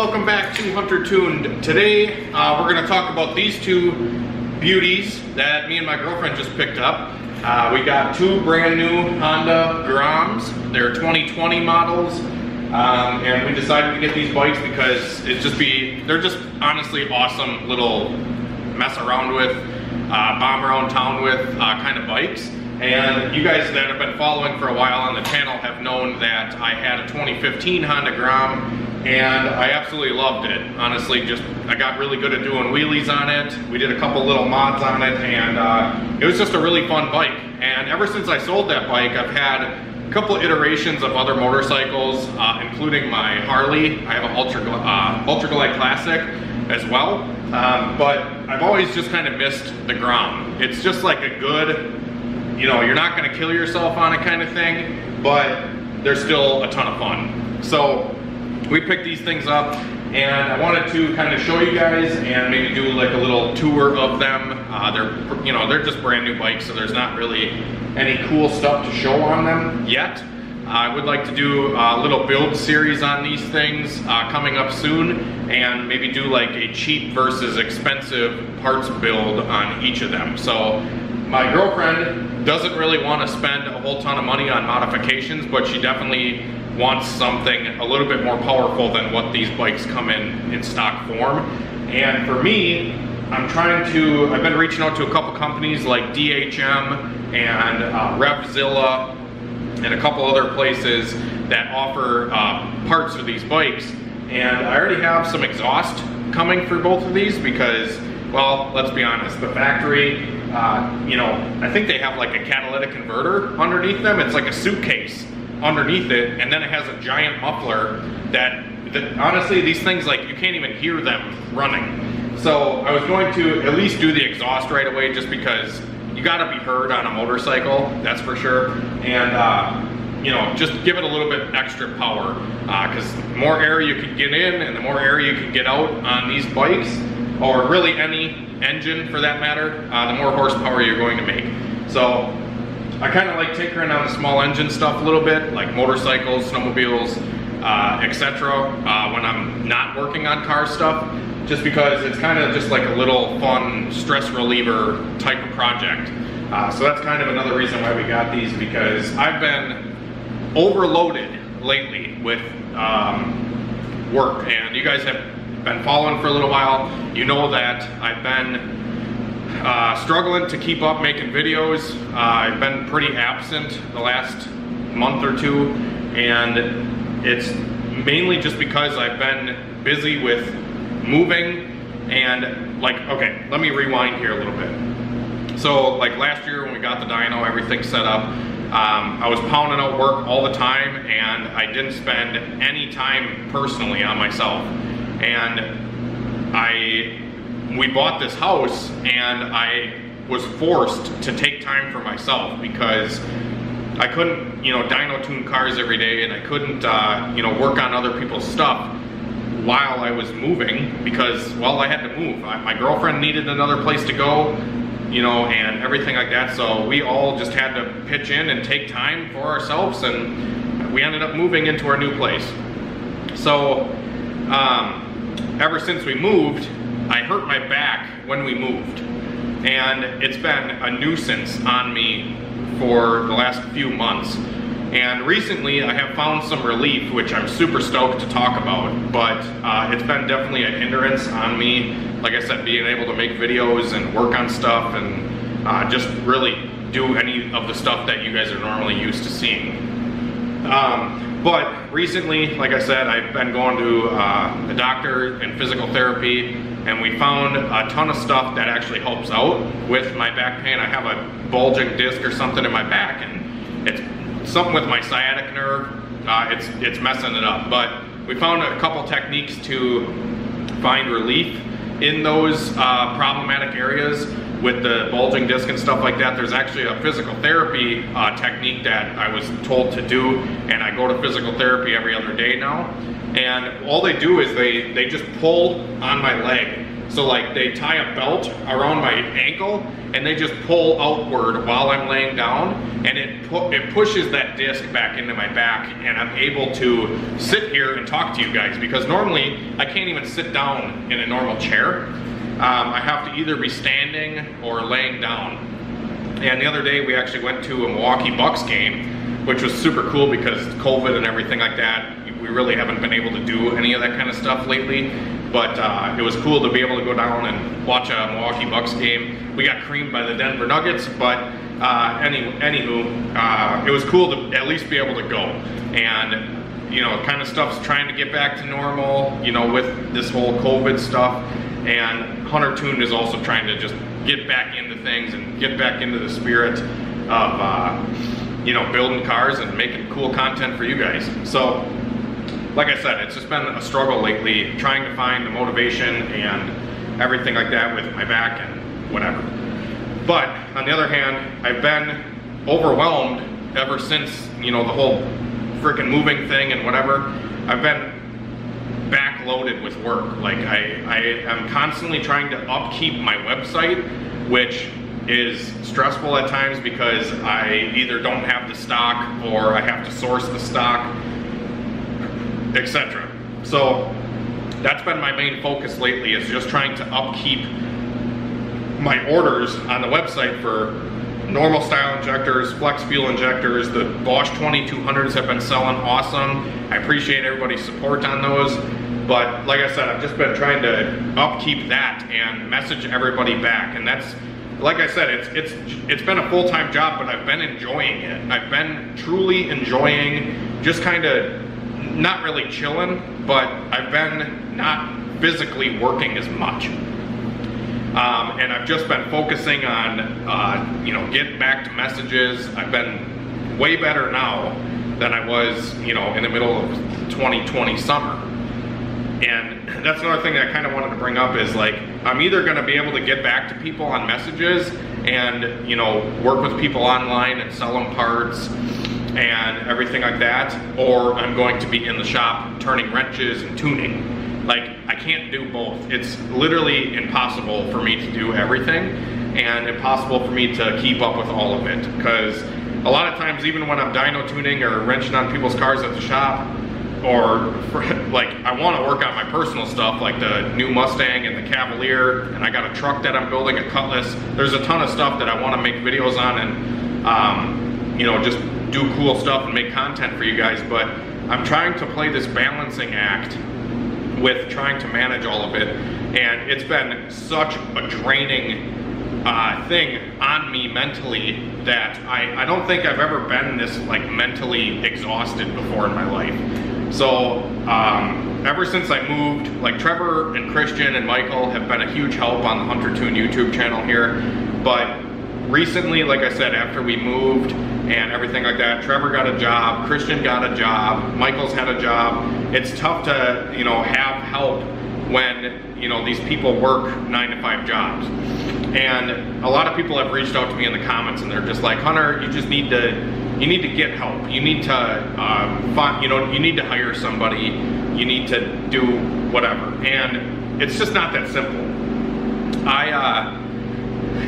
welcome back to Hunter Tuned. Today we're going to talk about these two beauties that me and my girlfriend just picked up. We got two brand new Honda Groms. They're 2020 models, and we decided to get these bikes because they're just honestly awesome little mess around with, bomb around town with kind of bikes. And you guys that have been following for a while on the channel have known that I had a 2015 Honda Grom, and I absolutely loved it. Honestly, I got really good at doing wheelies on it. We did a couple little mods on it, and it was just a really fun bike. And ever since I sold that bike, I've had a couple iterations of other motorcycles, including my Harley. I have an Ultra Glide Classic as well, but I've always just kind of missed the Grom. It's just like a good, you're not going to kill yourself on it kind of thing, but they're still a ton of fun. So we picked these things up, and I wanted to kind of show you guys and maybe do like a little tour of them. They're just brand new bikes, so there's not really any cool stuff to show on them yet. I would like to do a little build series on these things coming up soon, and maybe do like a cheap versus expensive parts build on each of them. So my girlfriend doesn't really want to spend a whole ton of money on modifications, but she definitely wants something a little bit more powerful than what these bikes come in stock form. And for me, I've been reaching out to a couple companies like DHM and Revzilla and a couple other places that offer parts for these bikes. And I already have some exhaust coming for both of these because, well, let's be honest, the factory, I think they have like a catalytic converter underneath them. It's like a suitcase underneath it, and then it has a giant muffler that honestly, these things, like, you can't even hear them running. So I was going to at least do the exhaust right away, just because you gotta be heard on a motorcycle, that's for sure. And just give it a little bit extra power, because the more air you can get in and the more air you can get out on these bikes, or really any engine for that matter, the more horsepower you're going to make. So I kind of like tinkering on the small engine stuff a little bit, like motorcycles, snowmobiles, etc. When I'm not working on car stuff, just because it's kind of just like a little fun stress reliever type of project. So that's kind of another reason why we got these, because I've been overloaded lately with work, and you guys have been following for a little while. You know that I've been struggling to keep up making videos. I've been pretty absent the last month or two, and it's mainly just because I've been busy with moving. And okay, let me rewind here a little bit. So like last year when we got the dyno, everything set up, I was pounding out work all the time, and I didn't spend any time personally on myself. And we bought this house, and I was forced to take time for myself because I couldn't, dyno tune cars every day, and I couldn't, work on other people's stuff while I was moving because, well, I had to move. My girlfriend needed another place to go, and everything like that. So we all just had to pitch in and take time for ourselves, and we ended up moving into our new place. So ever since we moved, I hurt my back when we moved, and it's been a nuisance on me for the last few months. And recently I have found some relief, which I'm super stoked to talk about, but it's been definitely a hindrance on me. Like I said, being able to make videos and work on stuff and just really do any of the stuff that you guys are normally used to seeing. But recently, like I said, I've been going to the doctor and physical therapy, and we found a ton of stuff that actually helps out with my back pain. I have a bulging disc or something in my back, and it's something with my sciatic nerve. It's messing it up. But we found a couple techniques to find relief in those problematic areas with the bulging disc and stuff like that. There's actually a physical therapy technique that I was told to do, and I go to physical therapy every other day now. And all they do is they just pull on my leg So like they tie a belt around my ankle and they just pull outward while I'm laying down, and it pushes that disc back into my back, and I'm able to sit here and talk to you guys, because normally I can't even sit down in a normal chair. I have to either be standing or laying down. And the other day we actually went to a Milwaukee Bucks game, which was super cool because COVID and everything like that. We really haven't been able to do any of that kind of stuff lately, but it was cool to be able to go down and watch a Milwaukee Bucks game. We got creamed by the Denver Nuggets, but anywho, it was cool to at least be able to go. And you know, kind of stuff's trying to get back to normal, you know, with this whole COVID stuff. And Hunter Tuned is also trying to just get back into things and get back into the spirit of, you know, building cars and making cool content for you guys. So, like I said, it's just been a struggle lately, trying to find the motivation and everything like that with my back and whatever. But on the other hand, I've been overwhelmed ever since, you know, the whole freaking moving thing and whatever. I've been backloaded with work. Like I am constantly trying to upkeep my website, which is stressful at times because I either don't have the stock or I have to source the stock, etc. So that's been my main focus lately, is just trying to upkeep my orders on the website for normal style injectors, flex fuel injectors. The Bosch 2200s have been selling awesome. I appreciate everybody's support on those. But like I said, I've just been trying to upkeep that and message everybody back. And that's, like I said, it's been a full-time job, but I've been enjoying it. I've been truly enjoying just kind of not really chilling, but I've been not physically working as much. And I've just been focusing on, you know, getting back to messages. I've been way better now than I was, you know, in the middle of 2020 summer. And that's another thing that I kind of wanted to bring up is, like, I'm either going to be able to get back to people on messages and, you know, work with people online and sell them parts and everything like that, or I'm going to be in the shop turning wrenches and tuning. Like, I can't do both. It's literally impossible for me to do everything, and impossible for me to keep up with all of it, because a lot of times, even when I'm dyno tuning or wrenching on people's cars at the shop, or like I want to work on my personal stuff like the new Mustang and the Cavalier, and I got a truck that I'm building, a Cutlass. There's a ton of stuff that I want to make videos on and you know, just do cool stuff and make content for you guys. But I'm trying to play this balancing act with trying to manage all of it, and it's been such a draining thing on me mentally that I don't think I've ever been this like mentally exhausted before in my life. So ever since I moved, like Trevor and Christian and Michael have been a huge help on the Hunter Tune YouTube channel here. But recently, like I said, after we moved and everything like that, Trevor got a job, Christian got a job, Michael's had a job. It's tough to, you know, have help when, you know, these people work 9-to-5 jobs. And a lot of people have reached out to me in the comments and they're just like, Hunter, you just need to get help. You need to find, you know, you need to hire somebody. You need to do whatever. And it's just not that simple.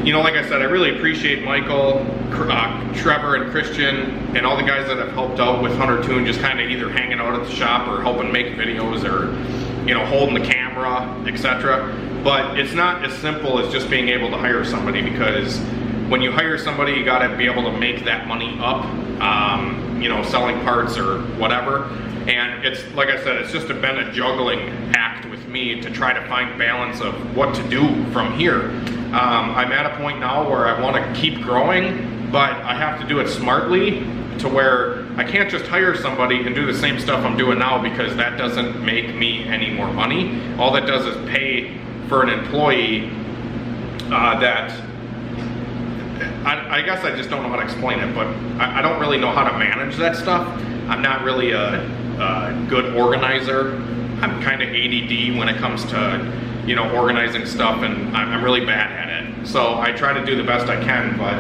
You know, like I said, I really appreciate Michael, Trevor, and Christian, and all the guys that have helped out with Hunter Tune, just kind of either hanging out at the shop or helping make videos or, you know, holding the camera, etc. But it's not as simple as just being able to hire somebody, because when you hire somebody, you got to be able to make that money up, you know, selling parts or whatever. And it's, like I said, it's just been a juggling act with me to try to find balance of what to do from here. I'm at a point now where I want to keep growing, but I have to do it smartly, to where I can't just hire somebody and do the same stuff I'm doing now, because that doesn't make me any more money. All that does is pay for an employee that I guess I just don't know how to explain it, but I don't really know how to manage that stuff. I'm not really a good organizer. I'm kind of ADD when it comes to, you know, organizing stuff, and I'm really bad at it. So I try to do the best I can, but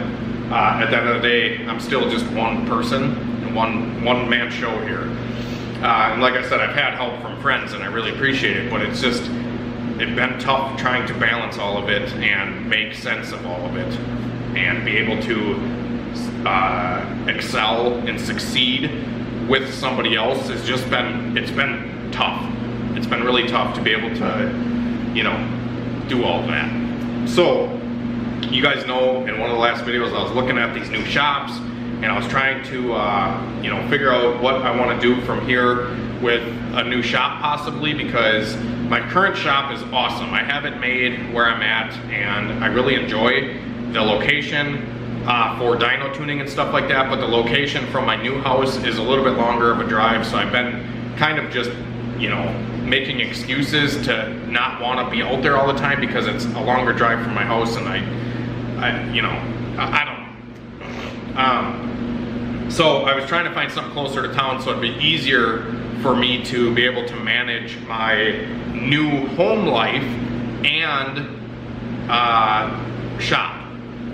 at the end of the day, I'm still just one person, one-man show here. And like I said, I've had help from friends, and I really appreciate it, but it's just, it's been tough trying to balance all of it and make sense of all of it and be able to excel and succeed with somebody else. It's been tough. It's been really tough to be able to, you know, do all of that. So you guys know in one of the last videos I was looking at these new shops and I was trying to you know, figure out what I want to do from here with a new shop possibly, because my current shop is awesome. I have it made where I'm at and I really enjoy the location for dyno tuning and stuff like that, but the location from my new house is a little bit longer of a drive, so I've been kind of just, you know, making excuses to not want to be out there all the time because it's a longer drive from my house, and I you know, I don't know. So I was trying to find something closer to town so it'd be easier for me to be able to manage my new home life and shop.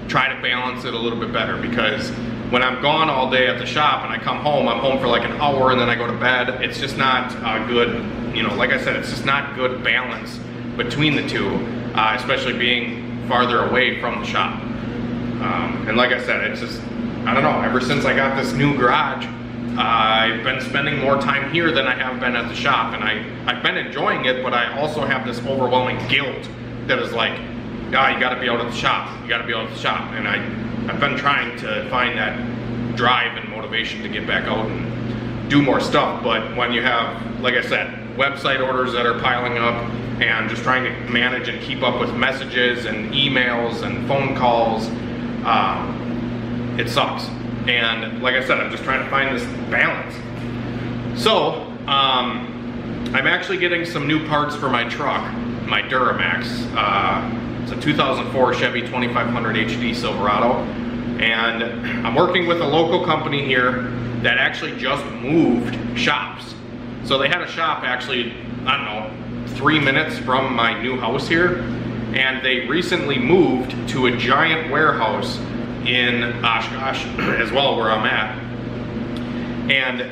Try to balance it a little bit better, because when I'm gone all day at the shop and I come home, I'm home for like an hour and then I go to bed. It's just not good, you know, like I said, it's just not good balance between the two, especially being farther away from the shop. And like I said, it's just, I don't know, ever since I got this new garage, I've been spending more time here than I have been at the shop, and I've been enjoying it, but I also have this overwhelming guilt that is like, you gotta be out at the shop, you gotta be out at the shop. And I've been trying to find that drive and motivation to get back out and do more stuff, but when you have, like I said, website orders that are piling up and just trying to manage and keep up with messages and emails and phone calls, it sucks. And like I said, I'm just trying to find this balance. So, I'm actually getting some new parts for my truck, my Duramax. It's a 2004 Chevy 2500 HD Silverado. And I'm working with a local company here that actually just moved shops. So they had a shop actually, I don't know, 3 minutes from my new house here. And they recently moved to a giant warehouse in Oshkosh as well, where I'm at, and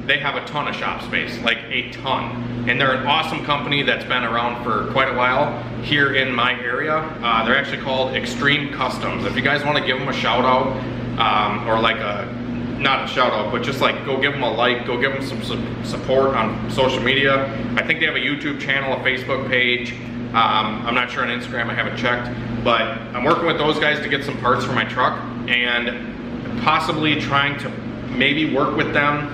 they have a ton of shop space, like a ton, and they're an awesome company that's been around for quite a while here in my area. They're actually called Extreme Customs. If you guys want to give them a shout out, or like not a shout out, but just like go give them a like, go give them some support on social media. I think they have a YouTube channel, a Facebook page. I'm not sure on Instagram, I haven't checked, but I'm working with those guys to get some parts for my truck and possibly trying to maybe work with them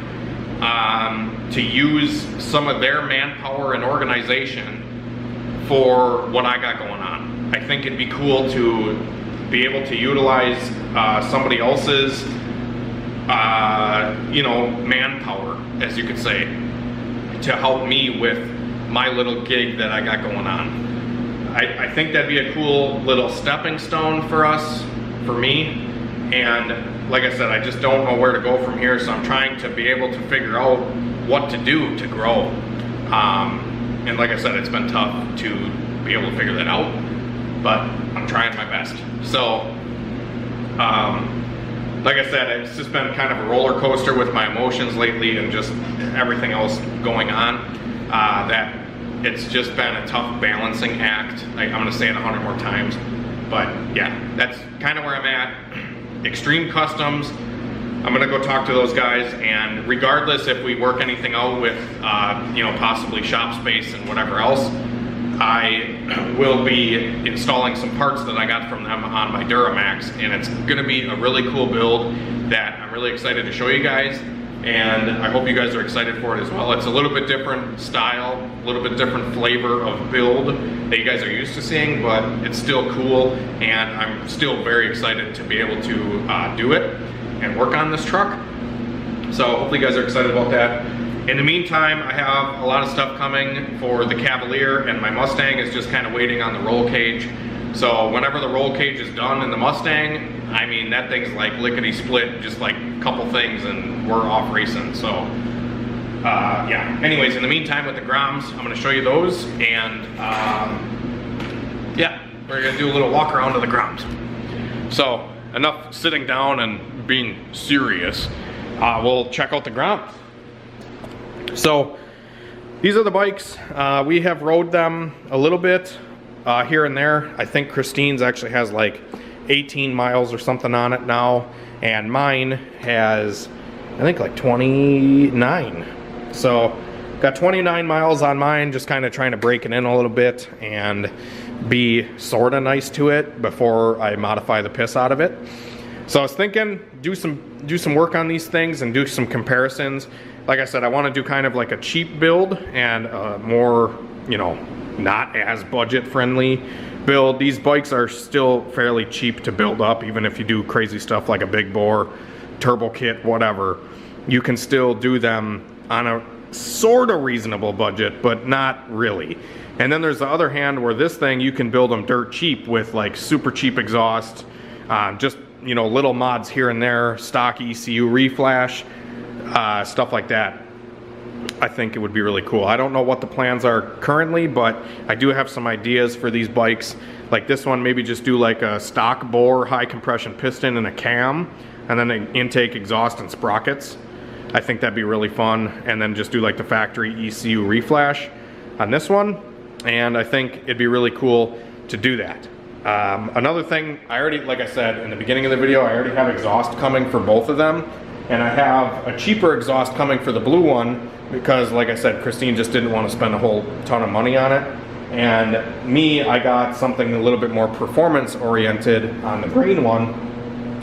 to use some of their manpower and organization for what I got going on. I think it'd be cool to be able to utilize somebody else's you know, manpower, as you could say, to help me with my little gig that I got going on. I think that'd be a cool little stepping stone for us, for me, and like I said, I just don't know where to go from here, so I'm trying to be able to figure out what to do to grow. And like I said, it's been tough to be able to figure that out, but I'm trying my best. So, like I said, it's just been kind of a roller coaster with my emotions lately and just everything else going on, that it's just been a tough balancing act. I'm gonna say it 100 more times, but yeah, that's kind of where I'm at. Extreme Customs, I'm gonna go talk to those guys, and regardless if we work anything out with, you know, possibly shop space and whatever else, I will be installing some parts that I got from them on my Duramax, and it's gonna be a really cool build that I'm really excited to show you guys, and I hope you guys are excited for it as well. It's a little bit different style, a little bit different flavor of build that you guys are used to seeing, but it's still cool, and I'm still very excited to be able to do it and work on this truck. So hopefully you guys are excited about that. In the meantime, I have a lot of stuff coming for the Cavalier, and my Mustang is just kind of waiting on the roll cage. So whenever the roll cage is done in the Mustang, I mean, that thing's like lickety split, just like a couple things and we're off racing. So yeah, anyways, in the meantime with the Groms, I'm gonna show you those, and yeah, we're gonna do a little walk around to the Groms. So enough sitting down and being serious, we'll check out the Groms. So these are the bikes. We have rode them a little bit here and there. I think Christine's actually has like 18 miles or something on it now, and mine has, I think, like 29. So got 29 miles on mine, just kind of trying to break it in a little bit and be sort of nice to it before I modify the piss out of it. So I was thinking do some work on these things and do some comparisons. Like I said, I want to do kind of like a cheap build and a more, you know, not as budget friendly build. These bikes are still fairly cheap to build up, even if you do crazy stuff like a big bore, turbo kit, whatever. You can still do them on a sort of reasonable budget, but not really. And then there's the other hand where this thing, you can build them dirt cheap with like super cheap exhaust, just, you know, little mods here and there, stock ECU reflash, stuff like that. I think it would be really cool. I don't know what the plans are currently, but I do have some ideas for these bikes. Like this one, maybe just do like a stock bore high compression piston and a cam, and then an intake, exhaust, and sprockets. I think that'd be really fun. And then just do like the factory ECU reflash on this one. And I think it'd be really cool to do that. Another thing, I already, like I said in the beginning of the video, I already have exhaust coming for both of them. And I have a cheaper exhaust coming for the blue one because, like I said, Christine just didn't want to spend a whole ton of money on it. And me, I got something a little bit more performance oriented on the green one.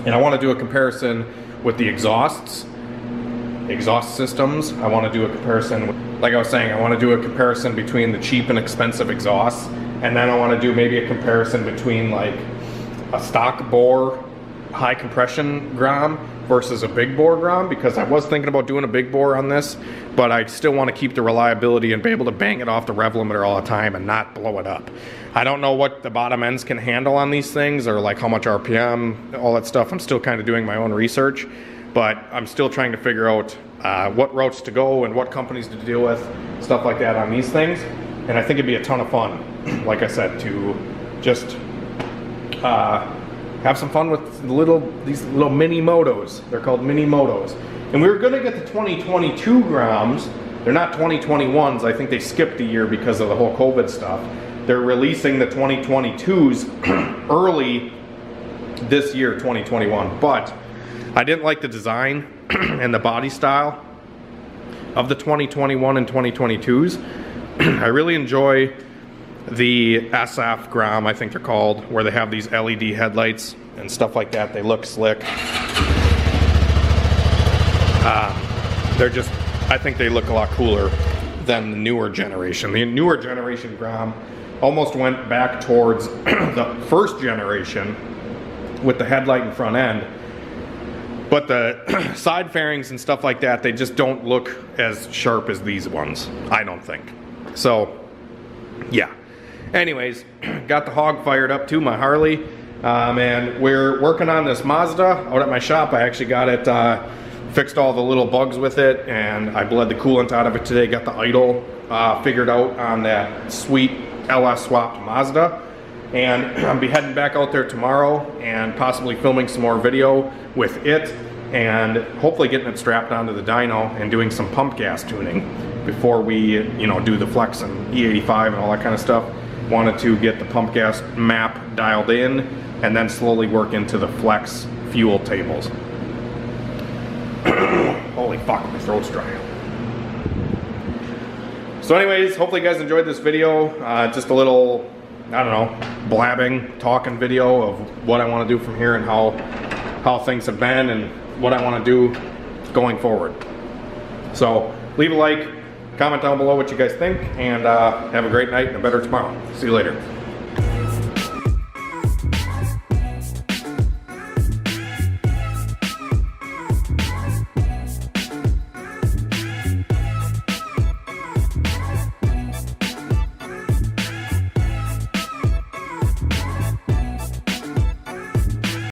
And I want to do a comparison with the exhaust systems. I want to do a comparison, like I was saying, I want to do a comparison between the cheap and expensive exhausts. And then I want to do maybe a comparison between like a stock bore high compression Grom versus a big bore Grom, because I was thinking about doing a big bore on this, but I still want to keep the reliability and be able to bang it off the rev limiter all the time and not blow it up. I don't know what the bottom ends can handle on these things, or like how much RPM, all that stuff. I'm still kind of doing my own research, but I'm still trying to figure out what routes to go and what companies to deal with, stuff like that on these things. And I think it'd be a ton of fun, like I said, to just have some fun with these little mini motos. They're called mini motos. And we were gonna get the 2022 Groms. They're not 2021s. I think they skipped a year because of the whole COVID stuff. They're releasing the 2022s early this year, 2021. But I didn't like the design and the body style of the 2021 and 2022s. I really enjoy the SF Grom, I think they're called, where they have these LED headlights and stuff like that. They look slick. They're just, I think they look a lot cooler than the newer generation. The newer generation Grom almost went back towards the first generation with the headlight and front end. But the side fairings and stuff like that, they just don't look as sharp as these ones, I don't think. So, yeah. Anyways, got the hog fired up too, my Harley. And we're working on this Mazda out at my shop. I actually got it, fixed all the little bugs with it, and I bled the coolant out of it today. Got the idle figured out on that sweet LS swapped Mazda. And I'll be heading back out there tomorrow and possibly filming some more video with it, and hopefully getting it strapped onto the dyno and doing some pump gas tuning before we, you know, do the flex and E85 and all that kind of stuff. Wanted to get the pump gas map dialed in and then slowly work into the flex fuel tables. Holy fuck, my throat's dry. So anyways, hopefully you guys enjoyed this video. Just a little, I don't know, blabbing, talking video of what I want to do from here and how things have been and what I want to do going forward. So leave a like, comment down below what you guys think, and have a great night and a better tomorrow. See you later.